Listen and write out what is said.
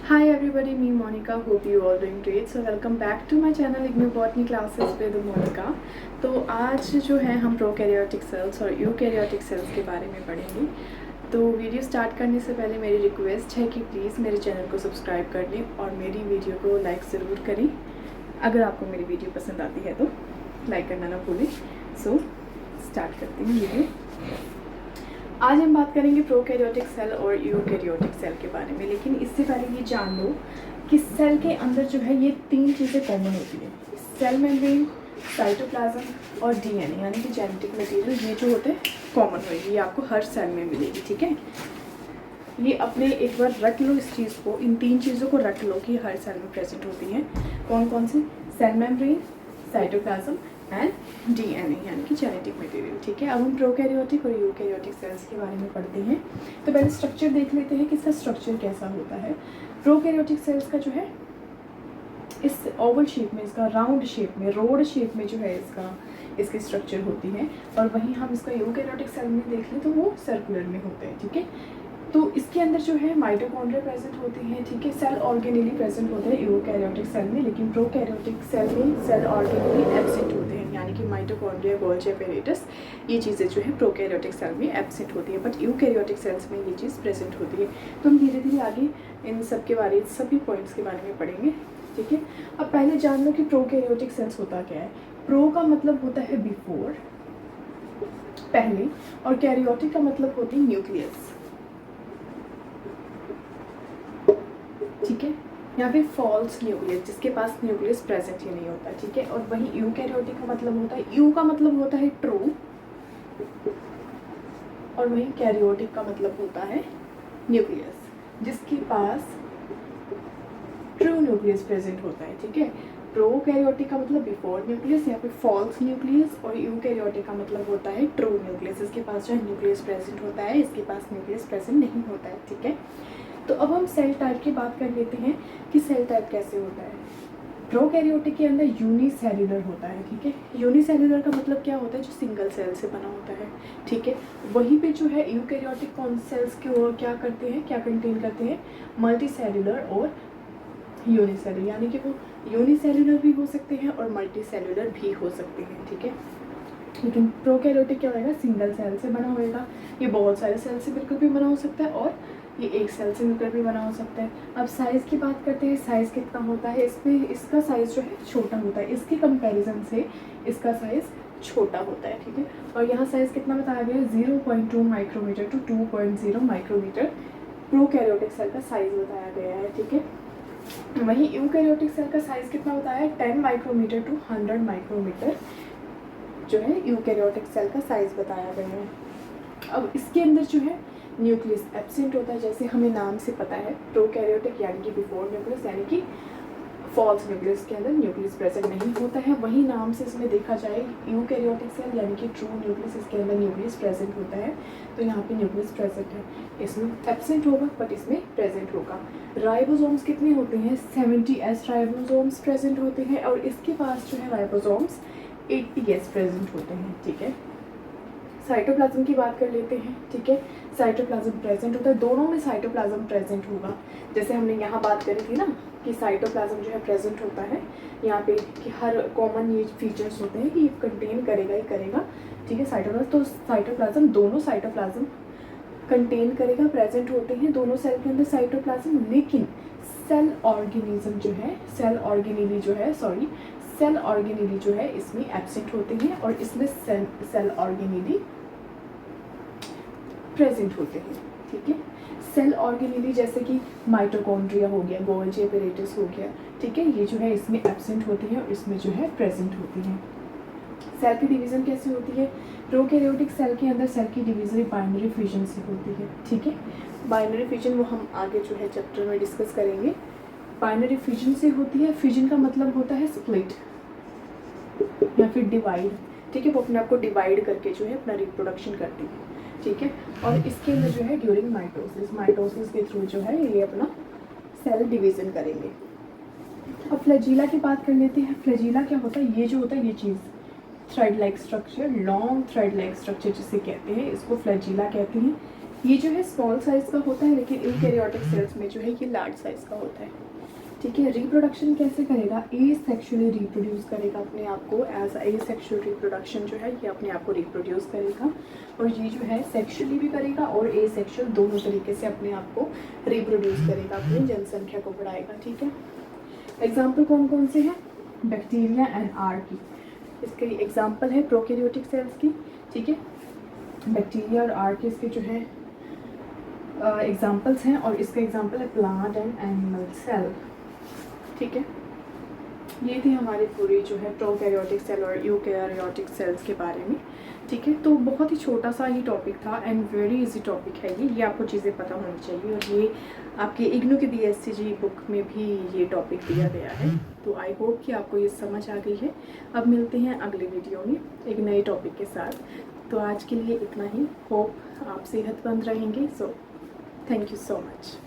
Hi everybody, me Monica. Hope you all doing great. So welcome back to my channel Ignore Botany Classes with Monica. तो आज जो है हम prokaryotic cells और eukaryotic cells के बारे में पढ़ेंगे। तो वीडियो स्टार्ट करने से पहले मेरी रिक्वेस्ट है कि प्लीज़ मेरे चैनल को सब्सक्राइब कर लें और मेरी वीडियो को लाइक ज़रूर करें। अगर आपको मेरी वीडियो पसंद आती है तो लाइक करना ना भूलें। सो स्टार्ट करते हैं वीडियो। आज हम बात करेंगे प्रोकैरियोटिक सेल और यूकैरियोटिक सेल के बारे में, लेकिन इससे पहले ये जान लो कि सेल के अंदर जो है ये तीन चीज़ें कॉमन होती हैं। सेल मेम्ब्रेन, साइटोप्लाज्म और डीएनए यानी कि जेनेटिक मटेरियल, ये जो होते हैं कॉमन होगी, ये आपको हर सेल में मिलेगी। ठीक है, ये अपने एक बार रट लो इस चीज़ को, इन तीन चीज़ों को रट लो कि हर सेल में प्रेजेंट होती हैं। कौन कौन सी? Cell membrane, cytoplasm and DNA यानी कि जेनेटिक मटेरियल। ठीक है, अब हम प्रोकैरियोटिक और यूकैरियोटिक सेल्स के बारे में पढ़ते हैं। तो पहले स्ट्रक्चर देख लेते हैं कि इसका स्ट्रक्चर कैसा होता है। प्रोकैरियोटिक सेल्स का जो है इस ओवल शेप में, इसका राउंड शेप में, रोड शेप में जो है इसकी स्ट्रक्चर होती है, और वहीं हम इसका यूकैरियोटिक सेल में देख लें तो वो सर्कुलर में होते हैं। ठीक है, तो इसके अंदर जो है माइटोकॉन्ड्रिया प्रेजेंट होती हैं। ठीक है, सेल ऑर्गेनेली प्रेजेंट होते हैं यूकैरियोटिक सेल में, लेकिन प्रोकैरियोटिक सेल में सेल ऑर्गेनेली एब्सेंट होते हैं, यानी कि माइटोकॉन्ड्रिया, गोल्गी एपेरेटस, ये चीज़ें जो है प्रोकैरियोटिक सेल में एब्सेंट होती है, बट यूकैरियोटिक सेल्स में ये चीज़ प्रेजेंट होती है। तो हम धीरे धीरे आगे इन सब के बारे, सभी पॉइंट्स के बारे में पढ़ेंगे। ठीक है, अब पहले जान लो कि प्रोकैरियोटिक सेल्स होता क्या है। प्रो का मतलब होता है बिफोर, पहले, और कैरियोटिक का मतलब होती है न्यूक्लियस। ठीक है, यहाँ पे फॉल्स न्यूक्लियस, जिसके पास न्यूक्लियस प्रेजेंट ही नहीं होता। ठीक है, और वही यूकैरियोटिक का मतलब होता है, यू का मतलब होता है ट्रू, और वही कैरियोटिक का मतलब होता है न्यूक्लियस, जिसके पास ट्रू न्यूक्लियस प्रेजेंट होता है। ठीक है, प्रोकैरियोटिक का मतलब बिफोर न्यूक्लियस, यहाँ पे फॉल्स न्यूक्लियस, और यूकैरियोटिक का मतलब होता है ट्रू न्यूक्लियस, इसके पास जो है न्यूक्लियस प्रेजेंट होता है, इसके पास न्यूक्लियस प्रेजेंट नहीं होता है। ठीक है, तो अब हम सेल टाइप की बात कर लेते हैं कि सेल टाइप कैसे होता है। प्रोकैरियोटिक के अंदर यूनिसेल्युलर होता है। ठीक है, यूनिसेल्युलर का मतलब क्या होता है? जो सिंगल सेल से बना होता है। ठीक है, वहीं पे जो है यूकैरियोटिक कौन सेल्स के क्या करते हैं, क्या कंटेन करते हैं? मल्टी सेल्युलर और यूनिसेल्युलर, यानी कि वो यूनिसेल्युलर भी हो सकते हैं और मल्टी सेल्युलर भी हो सकते हैं। ठीक है, लेकिन प्रोकैरियोटिक क्या होगा? सिंगल सेल से बना होएगा। ये बहुत सारे सेल से मिलकर भी बना हो सकता है, और ये एक सेल से मिलकर भी बना हो सकता है। अब साइज़ की बात करते हैं, साइज़ कितना होता है इसमें? इसका साइज़ जो है छोटा होता है, इसके कंपैरिजन से इसका साइज़ छोटा होता है। ठीक है, और यहाँ साइज़ कितना बताया गया है? 0.2 micrometre to 2.0 micrometre prokaryotic cell का साइज़ बताया गया है। ठीक है, वहीं यूकैरियोटिक सेल का साइज़ कितना बताया है? 10 माइक्रोमीटर टू 100 माइक्रोमीटर जो है यूकैरियोटिक सेल का साइज़ बताया गया है। अब इसके अंदर जो है न्यूक्लियस एब्सेंट होता है, जैसे हमें नाम से पता है प्रोकैरियोटिक यानी कि बिफोर न्यूक्लियस, यानी कि फॉल्स न्यूक्लियस के अंदर न्यूक्लियस प्रेजेंट नहीं होता है। वही नाम से इसमें देखा जाए यूकैरियोटिक सेल यानी कि ट्रू न्यूक्लियस, इसके अंदर न्यूक्लियस प्रेजेंट होता है। तो यहाँ पे न्यूक्लियस प्रेजेंट है, इसमें एब्सेंट होगा बट इसमें प्रेजेंट होगा। राइबोसोम्स कितने होते हैं? 70s राइबोसोम्स प्रेजेंट होते हैं, और इसके पास जो है राइबोसोम्स 80s प्रेजेंट होते हैं। ठीक है, साइटोप्लाज्म की बात कर लेते हैं। ठीक है, साइटोप्लाज्म प्रेजेंट होता है, दोनों में साइटोप्लाज्म प्रेजेंट होगा। जैसे हमने यहाँ बात करी थी ना कि साइटोप्लाज्म जो है प्रेजेंट होता है यहाँ पे, कि हर कॉमन ये फीचर्स होते हैं कि ये कंटेन करेगा ही करेगा। ठीक है, साइटोप्लाज्म, तो साइटोप्लाज्म, दोनों साइटोप्लाज्म कंटेन करेगा, प्रेजेंट होते हैं दोनों सेल के अंदर साइटोप्लाज्म। लेकिन सेल ऑर्गेनिज्म जो है, सेल ऑर्गेनेली जो है इसमें एब्सेंट होते हैं, और इसमें सेल ऑर्गेनेली प्रेजेंट होते हैं। ठीक है, सेल ऑर्गेनेली जैसे कि माइटोकॉन्ड्रिया हो गया, गोल्गी एपेरेटस हो गया। ठीक है, ये जो है इसमें एब्सेंट होती है और इसमें जो है प्रेजेंट होती है। सेल की डिवीज़न कैसे होती है? प्रोकैरियोटिक सेल के अंदर सेल की डिवीज़न बाइनरी फिजन से होती है। ठीक है, बाइनरी फिजन वो हम आगे जो है चैप्टर में डिस्कस करेंगे। बाइनरी फिजन से होती है, फिजन का मतलब होता है स्प्लिट या फिर डिवाइड। ठीक है, वो अपने आप को डिवाइड करके जो है अपना रिप्रोडक्शन करती है। ठीक है, और इसके अंदर जो है ड्यूरिंग माइटोसिस के थ्रू जो है ये अपना सेल डिवीज़न करेंगे। अब फ्लैजिला की बात कर लेते हैं। फ्लैजिला क्या होता है? ये जो होता है ये चीज़ thread like structure, long thread like structure जिसे कहते हैं, इसको फ्लैजिला कहते हैं। ये जो है स्मॉल साइज़ का होता है, लेकिन यूकैरियोटिक सेल्स में जो है ये लार्ज साइज़ का होता है, ठीक है। रिप्रोडक्शन कैसे करेगा? एसेक्सुअली रिप्रोड्यूस करेगा अपने आप को, एज एसेक्सुअल रिप्रोडक्शन जो है ये अपने आप को रिप्रोड्यूस करेगा, और ये जो है सेक्सुअली भी करेगा और एसेक्सुअल दोनों तरीके से अपने आप को रिप्रोड्यूस करेगा, अपनी जनसंख्या को बढ़ाएगा, ठीक है। एग्जाम्पल कौन कौन से हैं? बैक्टीरिया एंड आर्की, इसके एग्जाम्पल है प्रोकैरियोटिक सेल्स की, ठीक है। बैक्टीरिया और आर्की इसके जो है एग्जाम्पल्स हैं, और इसका एग्जाम्पल है प्लांट एंड एनिमल सेल, ठीक है। ये थी हमारी पूरी जो है प्रोकैरियोटिक सेल और यूकैरियोटिक सेल्स के बारे में, ठीक है। तो बहुत ही छोटा सा ही टॉपिक था एंड वेरी इजी टॉपिक है ये आपको चीज़ें पता होनी चाहिए, और ये आपके इग्नू के BSc बुक में भी ये टॉपिक दिया गया है। तो आई होप कि आपको ये समझ आ गई है। अब मिलते हैं अगले वीडियो में एक नए टॉपिक के साथ। तो आज के लिए इतना ही। होप आप सेहतमंद रहेंगे। So thank you so much.